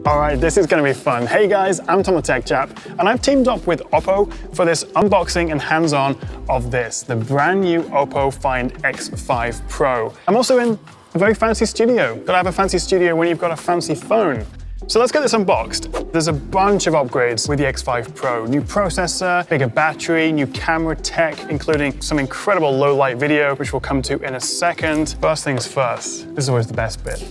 All right, this is gonna be fun. Hey guys, I'm Tom the Tech Chap, and I've teamed up with Oppo for this unboxing and hands-on of the brand new Oppo Find X5 Pro. I'm also in a very fancy studio. Gotta have a fancy studio when you've got a fancy phone. So let's get this unboxed. There's a bunch of upgrades with the X5 Pro. New processor, bigger battery, new camera tech, including some incredible low light video, which we'll come to in a second. First things first, this is always the best bit.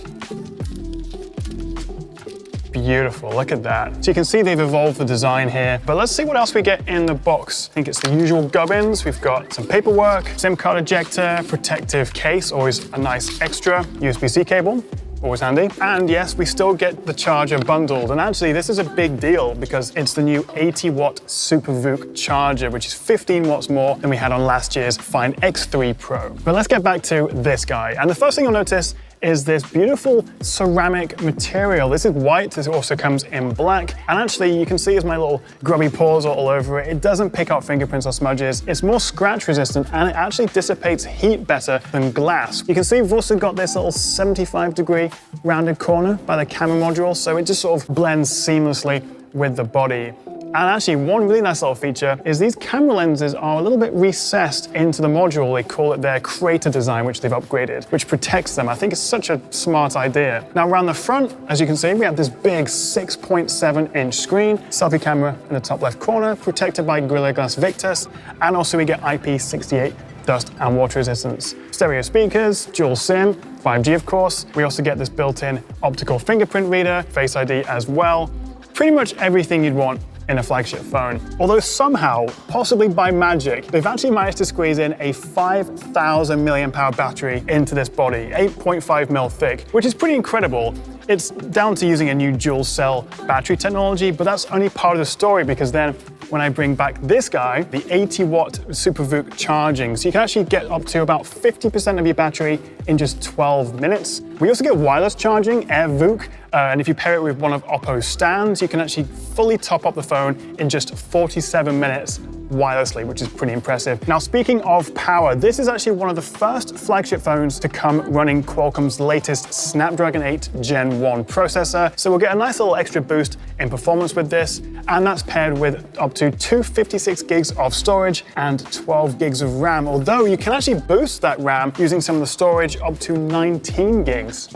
Beautiful, look at that. So you can see they've evolved the design here, but let's see what else we get in the box. I think it's the usual gubbins. We've got some paperwork, SIM card ejector, protective case, always a nice extra, USB-C cable, always handy. And yes, we still get the charger bundled. And actually, this is a big deal because it's the new 80-watt SuperVOOC charger, which is 15 watts more than we had on last year's Find X3 Pro. But let's get back to this guy. And the first thing you'll notice is this beautiful ceramic material. This is white, this also comes in black. And actually, you can see as my little grubby paws are all over it, it doesn't pick up fingerprints or smudges. It's more scratch resistant and it actually dissipates heat better than glass. You can see we've also got this little 75-degree rounded corner by the camera module, so it just sort of blends seamlessly with the body. And actually, one really nice little feature is these camera lenses are a little bit recessed into the module. They call it their crater design, which they've upgraded, which protects them. I think it's such a smart idea. Now, around the front, as you can see, we have this big 6.7-inch screen, selfie camera in the top left corner, protected by Gorilla Glass Victus, and also we get IP68 dust and water resistance. Stereo speakers, dual SIM, 5G of course. We also get this built-in optical fingerprint reader, Face ID as well. Pretty much everything you'd want in a flagship phone. Although somehow, possibly by magic, they've actually managed to squeeze in a 5,000 milliamp-hour battery into this body, 8.5 mil thick, which is pretty incredible. It's down to using a new dual cell battery technology, but that's only part of the story because then when I bring back this guy, the 80-watt SuperVOOC charging, so you can actually get up to about 50% of your battery in just 12 minutes. We also get wireless charging, AirVOOC, and if you pair it with one of Oppo's stands, you can actually fully top up the phone in just 47 minutes wirelessly, which is pretty impressive. Now, speaking of power, this is actually one of the first flagship phones to come running Qualcomm's latest Snapdragon 8 Gen 1 processor. So we'll get a nice little extra boost in performance with this, and that's paired with up to 256 gigs of storage and 12 gigs of RAM, although you can actually boost that RAM using some of the storage up to 19 gigs.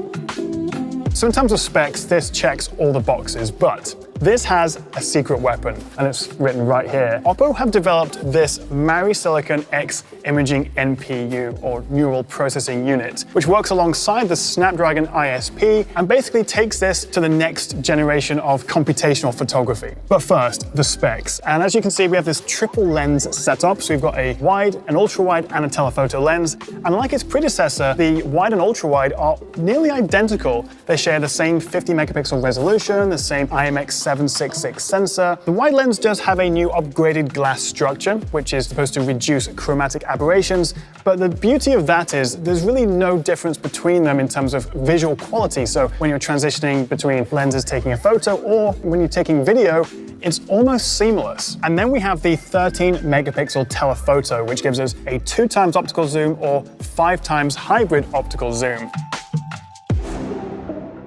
So in terms of specs, this checks all the boxes, but this has a secret weapon, and it's written right here. Oppo have developed this MariSilicon X Imaging NPU, or Neural Processing Unit, which works alongside the Snapdragon ISP and basically takes this to the next generation of computational photography. But first, the specs. And as you can see, we have this triple lens setup. So we've got a wide, an ultra-wide, and a telephoto lens. And like its predecessor, the wide and ultra-wide are nearly identical. They share the same 50 megapixel resolution, the same IMX766 sensor. The wide lens does have a new upgraded glass structure, which is supposed to reduce chromatic aberrations, but the beauty of that is there's really no difference between them in terms of visual quality. So when you're transitioning between lenses taking a photo or when you're taking video, it's almost seamless. And then we have the 13 megapixel telephoto, which gives us a 2x optical zoom or 5x hybrid optical zoom.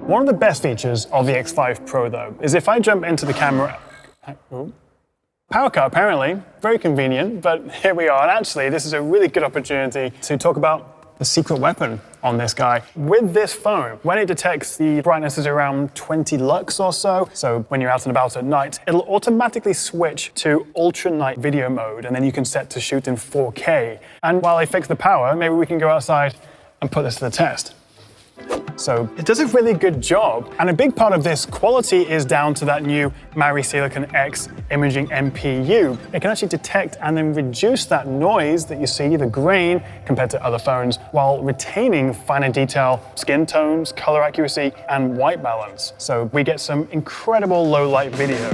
One of the best features of the X5 Pro, though, is if I jump into the camera, power cut apparently, very convenient, but here we are. And actually, this is a really good opportunity to talk about the secret weapon on this guy. With this phone, when it detects the brightness is around 20 lux or so when you're out and about at night, it'll automatically switch to ultra night video mode, and then you can set to shoot in 4K. And while I fix the power, maybe we can go outside and put this to the test. So it does a really good job. And a big part of this quality is down to that new MariSilicon X Imaging NPU. It can actually detect and then reduce that noise that you see, the grain, compared to other phones, while retaining finer detail, skin tones, color accuracy, and white balance. So we get some incredible low light video.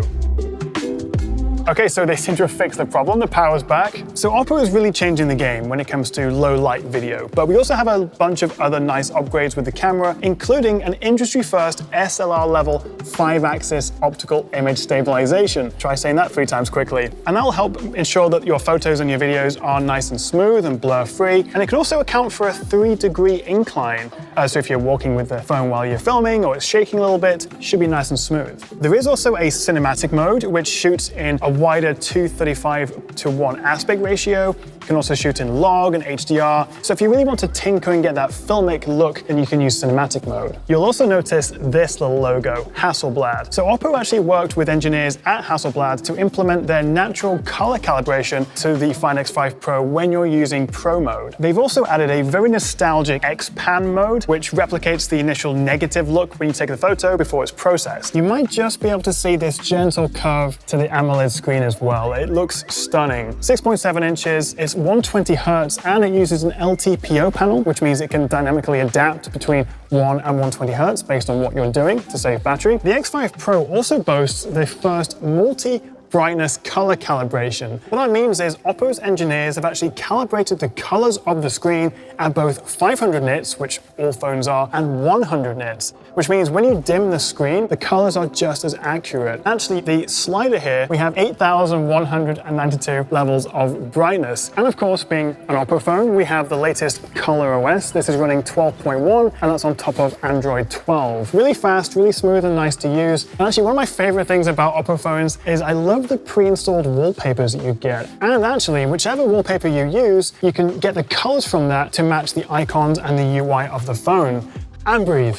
Okay, so they seem to have fixed the problem. The power's back. So Oppo is really changing the game when it comes to low light video. But we also have a bunch of other nice upgrades with the camera, including an industry-first SLR level 5-axis optical image stabilization. Try saying that 3 times quickly. And that'll help ensure that your photos and your videos are nice and smooth and blur-free. And it can also account for a 3-degree incline. So if you're walking with the phone while you're filming or it's shaking a little bit, it should be nice and smooth. There is also a cinematic mode, which shoots in a wider 2:35:1 aspect ratio. You can also shoot in log and HDR. So if you really want to tinker and get that filmic look, then you can use cinematic mode. You'll also notice this little logo, Hasselblad. So Oppo actually worked with engineers at Hasselblad to implement their natural color calibration to the Find X5 Pro when you're using Pro mode. They've also added a very nostalgic X-Pan mode, which replicates the initial negative look when you take the photo before it's processed. You might just be able to see this gentle curve to the AMOLED screen as well. It looks stunning. 6.7 inches, it's 120 Hz, and it uses an LTPO panel, which means it can dynamically adapt between 1 and 120 Hz based on what you're doing to save battery. The X5 Pro also boasts the first multi-brightness color calibration. What that means is Oppo's engineers have actually calibrated the colors of the screen at both 500 nits, which all phones are, and 100 nits, which means when you dim the screen, the colors are just as accurate. Actually, the slider here, we have 8,192 levels of brightness. And of course, being an Oppo phone, we have the latest Color OS. This is running 12.1, and that's on top of Android 12. Really fast, really smooth and nice to use. And actually, one of my favorite things about Oppo phones is I love the pre-installed wallpapers that you get. And actually, whichever wallpaper you use, you can get the colors from that to match the icons and the UI of the phone. And breathe.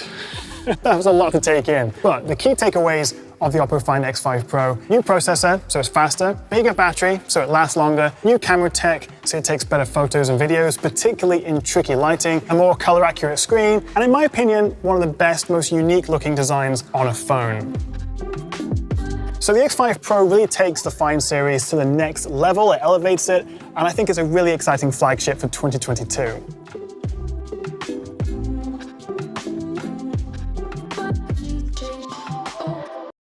That was a lot to take in. But the key takeaways of the Oppo Find X5 Pro: new processor, so it's faster; bigger battery, so it lasts longer; new camera tech, so it takes better photos and videos, particularly in tricky lighting; a more color accurate screen; and in my opinion, one of the best, most unique looking designs on a phone. So the X5 Pro really takes the Find series to the next level. It elevates it, and I think it's a really exciting flagship for 2022.